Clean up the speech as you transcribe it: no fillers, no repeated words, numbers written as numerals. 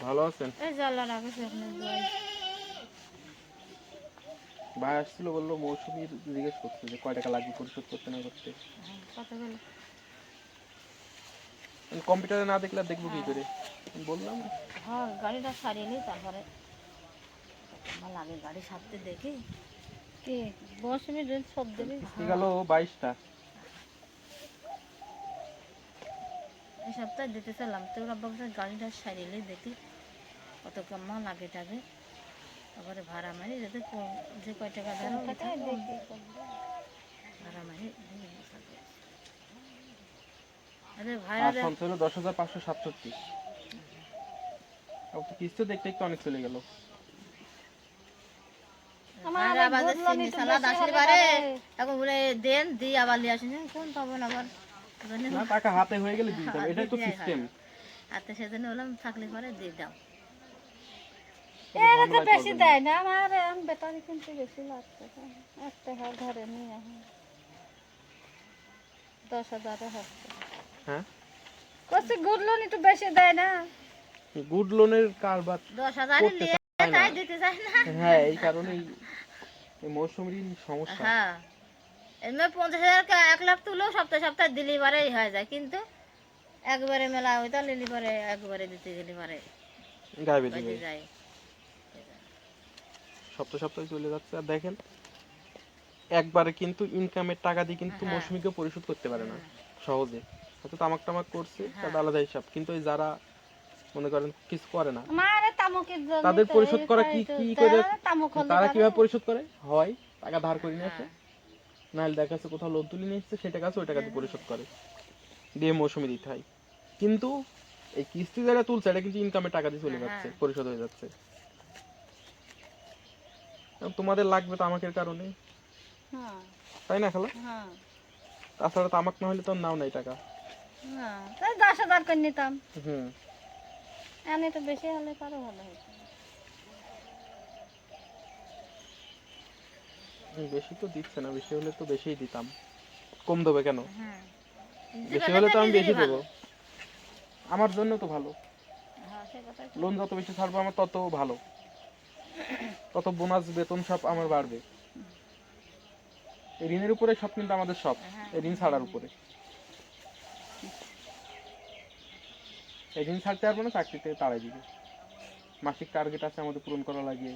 ভালো আছেন? এই যে আল্লাহ রাখছে আপনার দোয়ায়। ভাই আসছিল, বললো মৌসুমীর জিজ্ঞেস করছে যে কয় টাকা লাগবে পরিশোধ করতে না করতে। কত গেল? কম্পিউটারে না দেখলে আর দেখবো কি করে? বললাম হ্যাঁ, গাড়িটা সারিয়ে নিই তারপরে আমার লাগে গাড়ি সারতে দেখি কি মৌসুমি রেল সব দেবে। কিস্তি গেল 22টা। এই সপ্তাহে দিতে চাইলাম তো ওরা বলছে গাড়িটা সারিয়ে দেখি কত কেমন লাগে টাগে, তারপরে ভাড়া মারি যাতে যে কয় টাকা ধরো ভাড়া মারি। আরে ভাড়া আর সঞ্চয় হলো 10,567। কিস্তি দেখতে দেখতে অনেক চলে গেল। ভাড়া বাজার চিনি সালাদ আসলে পারে এখন বলে দেন দিই আবার নিয়ে আসেন কোন পাবেন আবার না, টাকা হাতে হয়ে গেলে দিয়ে দাও, এটাই তো সিস্টেম। হাতে সেজন্য বললাম থাকলে পরে দিয়ে দাও। এরা তো বেশি দেয় না আমার বেটারি কিন্তু বেশি লাগছে, একটা ঘরে নিয়ে 10,000 হচ্ছে। হ্যাঁ, কষ্ট গুড লোন একটু বেশি দেয় না, গুড লোনের কারবার 10,000 নিয়ে তাই দিতে চায় না। হ্যাঁ, এই কারণেই এই মৌসুমীর সমস্যা। হ্যাঁ, এমনি 50,000 1 লাখ তুলেও সপ্তাহে সপ্তাহে দিলি বারেই হয়ে যায়, কিন্তু একবারে মেলা হইতা লিলি পারে একবারে দিতে গেলে পারে গায়ে দিবে যায়। সপ্তাহে সপ্তাহে চলে যাচ্ছে। আর দেখেন একবারে কিন্তু ইনকামের টাকা দিয়ে কিন্তু মৌসুমীকে পরিশোধ করতে পারে না সহজে। হয়তো তামাক টামাক করছে তার আলাদা হিসাব, কিন্তু এই যারা মনে করেন কিছু করে না তাদের পরিশোধ করা কি কি করে, তারা কিভাবে পরিশোধ করে? হয় টাকা ধার করে নিয়ে আসে, নাহলে দেখা যাচ্ছে কোথাও লোন তুলে নিয়ে এসছে, সেই টাকা আছে ওই টাকা দিয়ে পরিশোধ করে, দিয়ে মৌসুমী দিতে হয়। কিন্তু এই কিস্তি যারা তুলছে এটা কিন্তু ইনকামের টাকা দিয়ে চলে যাচ্ছে, পরিশোধ হয়ে যাচ্ছে। তোমাদের লাগবে তামাকের কারণে, তাই না খালা? তাছাড়া তামাক না হলে তো নাও নাই টাকা। 10,000 করে নিতাম, এনে তো বেশি হলে কারো ভালো হতো। বেশি তো দিচ্ছে না, বেশি হলে তো বেশিই দিতাম। কম দেবে কেন? বেশি হলে তো আমি বেশি দেবো, আমার জন্য তো ভালো। লোন যত বেশি ছাড়বো আমার তত ভালো, তত বোনাস বেতন সব আমার বাড়বে। এই ঋণের উপরে সব, কিন্তু আমাদের সব এই ঋণ ছাড়ার উপরে। এই ঋণ ছাড়তে পারবো না, চাকরিতে তাড়াই দিবে। মাসিক টার্গেট আছে আমাদের পূরণ করা লাগে,